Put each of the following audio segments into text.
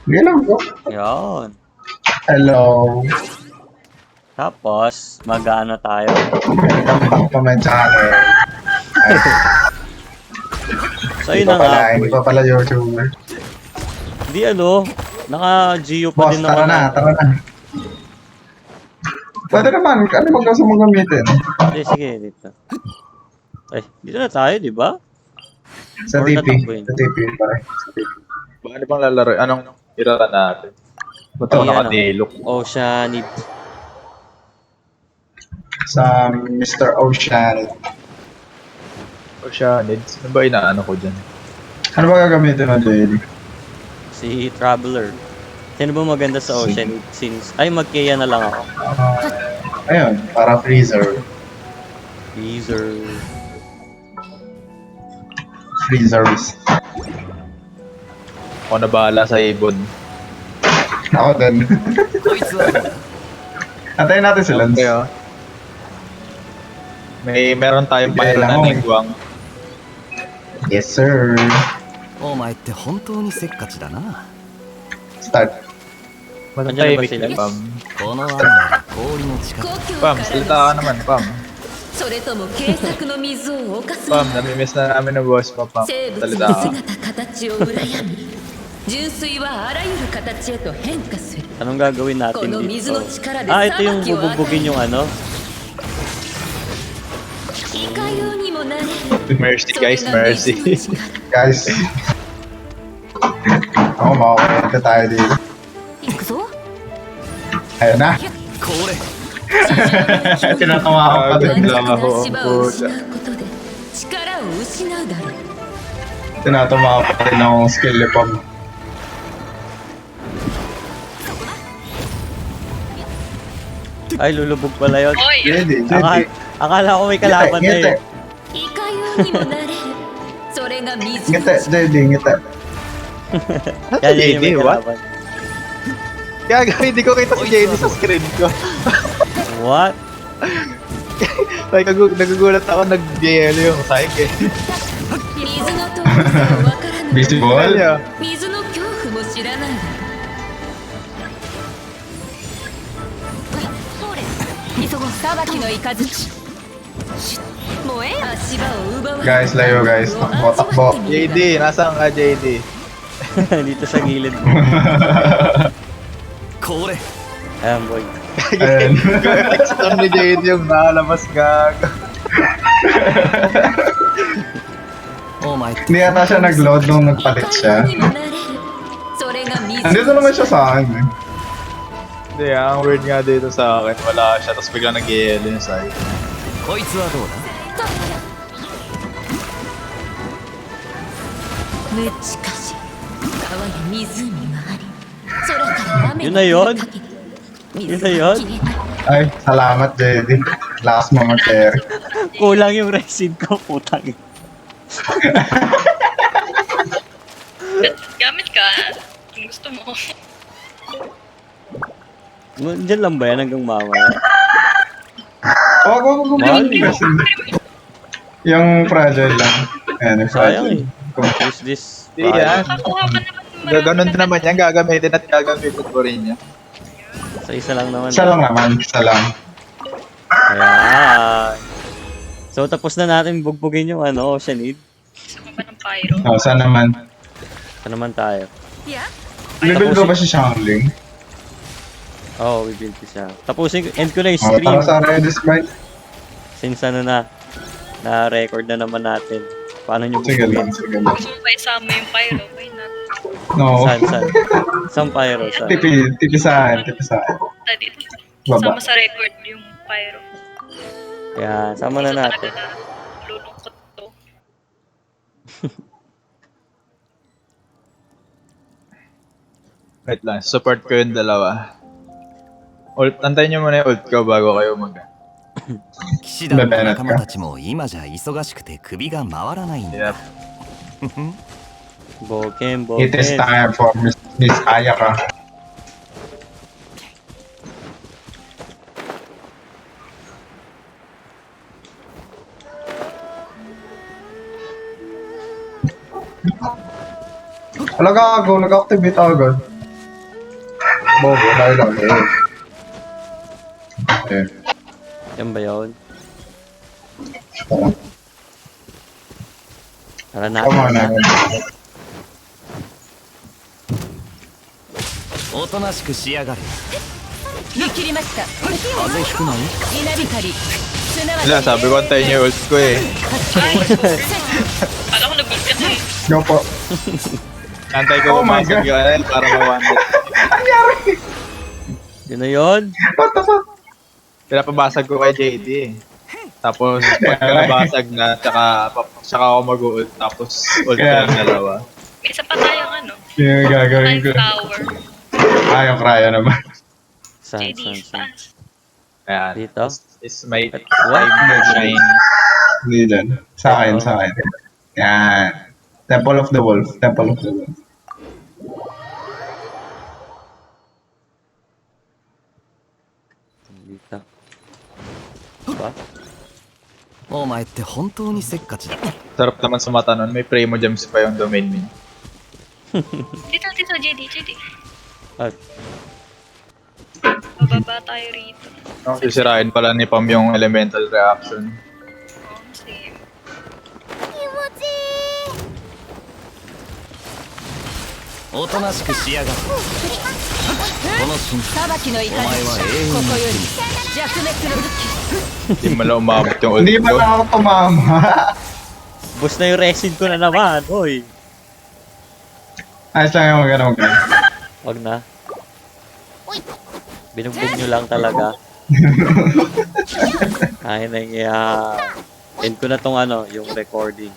Hindi lang po. Yun. Hello. Tapos, mag-ano tayo? Welcome back to my channel. Ay, So, yun na nga. hindi pa pala YouTuber. Di ano, naka-Geo pa Boss, din tara naman na, ako. tara na. Pwede naman, ano bang gusto mong gamitin? Hindi, sige, dito. Ay, dito na tayo, di ba? Sa Or TP. tatakbuhin. Sa TP pare. Sa TP. Ano bang lalaro? Anong irara natin? Ba't ako Di, ano, nakadelok? Oceanid. Sa Mr. Ocean. O siya, needs. Ano ba inaano ko dyan? Ano ba gagamitin mo, JD? Si Traveler. Sino ba maganda sa Oceanid? Since, ay, mag-Kea na lang ako. Ayun, para freezer. Freezer. Freezers. Ako na bahala sa ibon. Ako din. Antayin natin si Lance. Okay, oh. Meron tayong Sige pyro lang, na oh. nagwang. Yes, sir. お前って本当にせっかちだな。 Start. Andiyan na ba Matahimik sila? na, Pam. この雨なら氷の力。 Pam, salita ka naman, Pam. それとも警策の水を犯す Pam, namimiss na namin ng boss pa, Pam. 生物 Salita の ka. 姿形を羨み純粋はあらゆる形へと変化する Anong gagawin natin この水 dito? の力で Ah, ito 裁 yung きを与 bububugin え yung ano? いかようにもなれる Mercy, それ guys, が水 mercy. の力 Guys. Ako, makakwenta tayo dito. 行くぞ Ayun na. これ Tinatawa ko pa 完 din. 熟な ako, 足場を失うことで力を失うだろう Tinatawa ko pa rin akong skill ni Pam. Ay, lulubog pala yun. JD, JD. Akala ko may kalaban na Ngiti, eh. いかようにもなれるそれが水の ngiti, JD, ngiti. Kaya yun yung may JD, what? kalaban. Gaga, hindi ko kita si JD sa screen ko. What? Ay, nagugulat ako, nag-yelo yung sike eh. 水の遠さを分からぬ Visible? Kaya, 水の恐怖も知らないだろう急ごう裁きの雷もうええや足場を奪われ Guys, layo guys. Takbo, takbo. JD, nasaan ka, JD? Dito sa gilid mo. これ Ayan, boy. Ayun. Texture ni JD yung nakalabas gaga. お前って Hindi ata siya nag-load nung nagpalit いか siya. ようにもなれるそれが水 Andito naman siya sa akin eh. Hindi, ang weird nga dito sa akin, wala siya, tapos biglang nag-yelo yung sike. こいつはどうだ。無知かし川や湖があり空から雨 Yun na yun? かけ Yun na yun? 水が消えない Ay, salamat JD. Lakas mo mag-carry. Kulang yung resin ko, putang. Gamit ka. Kung gusto mo. Diyan lang ba yan hanggang mamaya? Wag mo gumamit kasi. Yung fragile lang. Ayan, yung Sayang fragile. eh. Use this. Hindi yan. Kakuha ka naman ng Gaganon din naman yan, gagamitin at gagamitin ko rin yan. Sa isa lang naman. Isa lang naman, isa lang. Ayan. So, tapos na natin bugbugin yung ano, Oceanid. Gusto ng pyro. Oh, saan naman? Ito naman tayo. Level ko ba si Shangling? Oh, we built siya. Tapusin ko, end ko na yung Oh, stream. tara sa Redis Sprite. Since ano na-record na naman natin. Paano nyo Sige lang, bugbugin? sige lang. Gusto mo ba isama yung pyro? Why not? No. Saan? Saan pyro? Saan? Tipi sa akin, tipi sa akin. Punta dito. Baba. Sama sa record yung pyro. Yan, sama na Isa natin. talaga na lulungkot to. Wait lang, support ko yung dalawa. Ult, antayin nyo muna yung ult ko bago kayo mag... 騎士団の仲間たちも今じゃ忙しくて首が回らないん Yep. だ。 Boken, It is boken. time for Miss Ayaka. Wala gago, nag-activate agad. Bobo, lang eh. Okay. Yan ba yun? Tara na. Come on, na. おとなしくしやがれ。見切りました。風邪ひくなよ。稲光すなわち Wala, sabi ko antayin niyo yung ult ko eh. Kala ko nag-ult ka na eh. Go po. Antay ko Oh my pumasok God. yung ano para ma-one-hit. Yun na yun. What the fuck? Pinapabasag ko kay JD eh. Tapos, pagka nabasag na, tsaka ako mag-ult, tapos ult ko Kaya- yung dalawa. May isa pa tayong ano. Yung gagawin ko. Time tower. Yung cryo naman. San, JD, san, san. taas. Ayan. Dito? Is my What? time to shine. Hindi dyan. Sa akin, sa akin. Yan. Temple of the Wolf. Temple of the Wolf. Dito. Diba? お前って本当にせっかちだ。 Sarap naman sa mata nun. May Primo Gems pa yung domain min. Dito, JD. At, Bababa tayo rito. No? Sisirain pala ni Pam yung elemental reaction. Same. おとなしくしやがれ。この瞬間、裁きの雷お前は永遠にここより弱滅の武器 Hindi mo lang umabot yung ult Hindi ba ko. na ako tumama? bus na yung resin ko na naman. Oy. Ayos lang yung magano. Wag na. Binugbog nyo lang talaga. Kaya na yung end ko na tong ano, yung recording.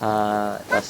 Tapos